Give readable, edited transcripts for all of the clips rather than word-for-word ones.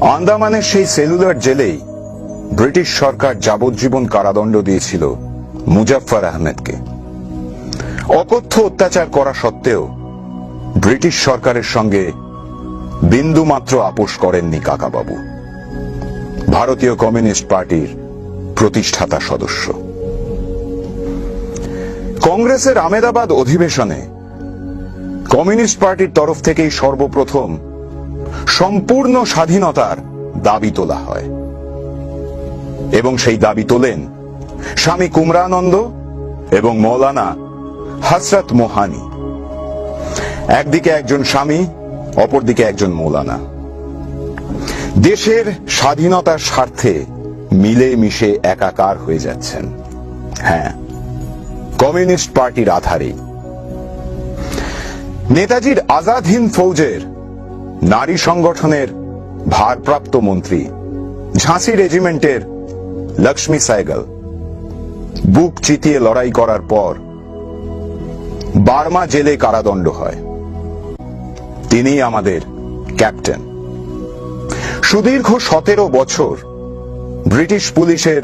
আন্দামানের সেই cellular জেলেই British সরকার যাবজ্জীবন কারাদণ্ড দিয়েছিল মুজাফফর আহমেদকে। অকথ্য অত্যাচার করা সত্ত্বেও ব্রিটিশ সরকারের সঙ্গে বিন্দুমাত্র আপোষ করেননি কাকাবাবু, ভারতীয় কমিউনিস্ট পার্টির প্রতিষ্ঠাতা সদস্য। কংগ্রেসের আহমেদাবাদ অধিবেশনে কমিউনিস্ট পার্টির তরফ থেকেই সর্বপ্রথম সম্পূর্ণ স্বাধীনতার দাবি তোলা হয় এবং সেই দাবি তোলেন স্বামী কুমরানন্দ এবং মৌলানা হযরত মোহানি। একদিকে একজন স্বামী, অপরদিকে একজন মৌলানা। দেশের স্বাধীনতার স্বার্থে মিলে মিশে একাকার হয়ে যাচ্ছেন, হ্যাঁ, কমিউনিস্ট পার্টির আধারে। নেতাজির আজাদ হিন্দ ফৌজের নারী সংগঠনের ভারপ্রাপ্ত মন্ত্রী, ঝাঁসি রেজিমেন্টের লক্ষ্মী সাইগল বুক চিতিয়ে লড়াই করার পর বার্মা জেলে কারাদণ্ড হয়। তিনি আমাদের ক্যাপ্টেন। সুদীর্ঘ 17 বছর ব্রিটিশ পুলিশের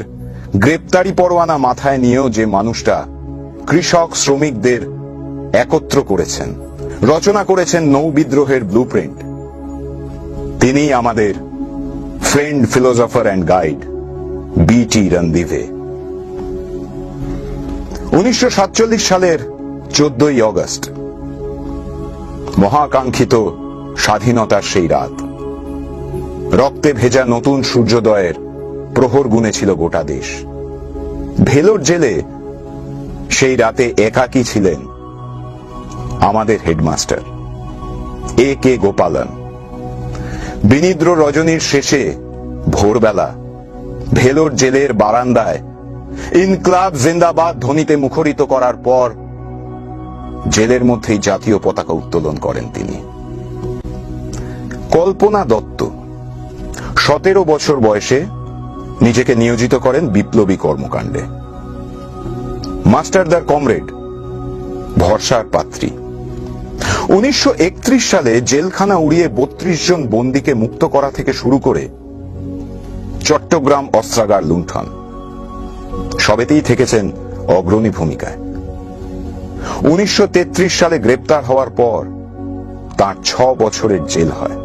গ্রেপ্তারি পরোয়ানা মাথায় নিয়েও যে মানুষটা কৃষক শ্রমিকদের একত্র করেছেন, রচনা করেছেন নৌ বিদ্রোহের ব্লুপ্রিন্ট, তিনি আমাদের friend, philosopher and guide B T. Ranadive. 1947 সালের 14ই অগস্ট, মহাকাঙ্ক্ষিত স্বাধীনতার সেই রাত। রক্তে ভেজা নতুন সূর্যোদয়ের প্রহর গুনেছিল গোটা দেশ। ভেলোর জেলে সেই রাতে একাকী ছিলেন আমাদের হেডমাস্টার A.K. গোপালন। বিনিদ্র রজনীর শেষে ভোরবেলা ভেলোর জেলের বারান্দায় ইনকলাব জিন্দাবাদ ধ্বনিতে মুখরিত করার পর জেলের মধ্যেই জাতীয় পতাকা উত্তোলন করেন তিনি। কল্পনা দত্ত 17 বছর বয়সে নিজেকে নিয়োজিত করেন বিপ্লবী কর্মকাণ্ডে। মাস্টারদার কমরেড ভরসার পাত্রী। 1931 সালে জেলখানা উড়িয়ে 32 জন বন্দীকে মুক্ত করা থেকে শুরু করে চট্টগ্রাম অস্ত্রাগার লুণ্ঠন, সবেতেই থেকেছেন অগ্রণী ভূমিকায়। 1933 সালে গ্রেপ্তার হওয়ার পর তার 6 বছরের জেল হয়।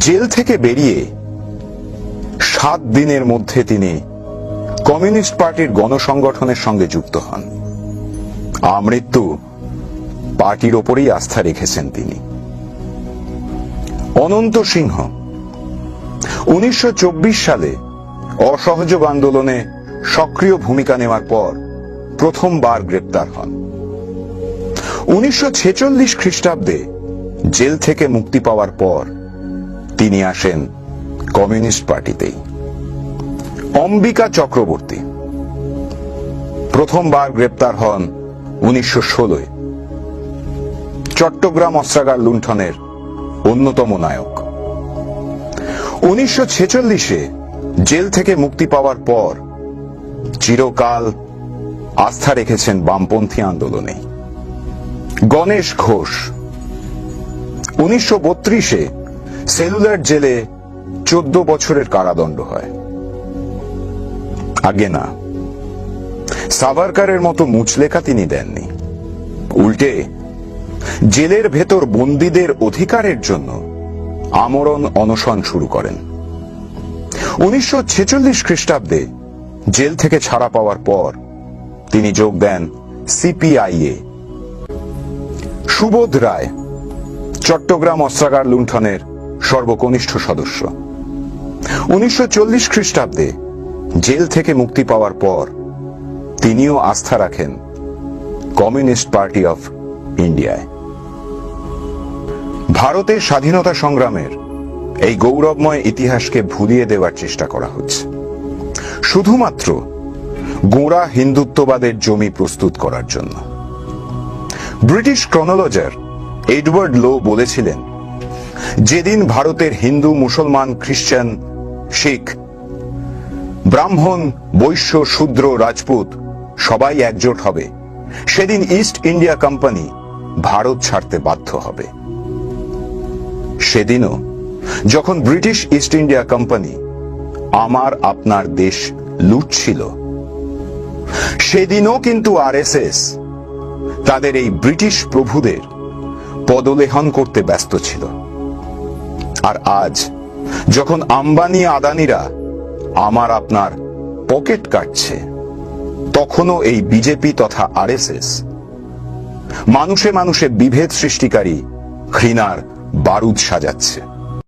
জেল থেকে বেরিয়ে 7 দিনের মধ্যে তিনি কমিউনিস্ট পার্টির গণসংগঠনের সঙ্গে যুক্ত হন। আমৃত্যু পার্টির ওপরেই আস্থা রেখেছেন তিনি। অনন্ত সিংহ 1924 সালে অসহযোগ আন্দোলনে সক্রিয় ভূমিকা নেওয়ার পর প্রথমবার গ্রেপ্তার হন। 1946 খ্রিস্টাব্দে জেল থেকে মুক্তি পাওয়ার পর তিনি আসেন কমিউনিস্ট পার্টিতেই। অম্বিকা চক্রবর্তী প্রথমবার গ্রেপ্তার হন 1916-এ। চট্টগ্রাম অস্ত্রাগার লুণ্ঠনের অন্যতম নায়ক। 1946-এ জেল থেকে মুক্তি পাওয়ার পর চিরকাল আস্থা রেখেছেন বামপন্থী আন্দোলনে। গণেশ ঘোষ 1932-এ সেলুলার জেলে 14 বছরের কারাদণ্ড হয়। আগে না, সাভারকারের মতো মুচলেখা তিনি দেননি, উল্টে জেলের ভেতর বন্দীদের অধিকারের জন্য আমরণ অনশন শুরু করেন। 1946 খ্রিস্টাব্দে জেল থেকে ছাড়া পাওয়ার পর তিনি যোগ দেন সিপিআই-এ। সুবোধ রায় চট্টগ্রাম অস্ত্রাগার লুণ্ঠনের সর্বকনিষ্ঠ সদস্য। 1940 খ্রিস্টাব্দে জেল থেকে মুক্তি পাওয়ার পর তিনিও আস্থা রাখেন কমিউনিস্ট পার্টি অফ ইন্ডিয়ায়। ভারতের স্বাধীনতা সংগ্রামের এই গৌরবময় ইতিহাসকে ভুলিয়ে দেওয়ার চেষ্টা করা হচ্ছে, শুধুমাত্র গোঁড়া হিন্দুত্ববাদের জমি প্রস্তুত করার জন্য। ব্রিটিশ ক্রনোলজার এডওয়ার্ড লো বলেছিলেন, যেদিন ভারতের হিন্দু, মুসলমান, খ্রিস্টান, শিখ, ব্রাহ্মণ, বৈশ্য, শূদ্র, রাজপুত সবাই একজোট হবে, সেদিন ইস্ট ইন্ডিয়া কোম্পানি ভারত ছাড়তে বাধ্য হবে। সেদিনও যখন ব্রিটিশ ইস্ট ইন্ডিয়া কোম্পানি আমার আপনার দেশ লুটছিল, সেদিনও কিন্তু আরএসএস তাদের এই ব্রিটিশ প্রভুদের পদলেহন করতে ব্যস্ত ছিল। আর আজ যখন আম্বানি আদানিরা আমার আপনার পকেট কাটছে, তখনও এই বিজেপি তথা আরএসএস মানুষে মানুষে বিভেদ সৃষ্টিকারী ঘৃণার বারুদ সাজাচ্ছে।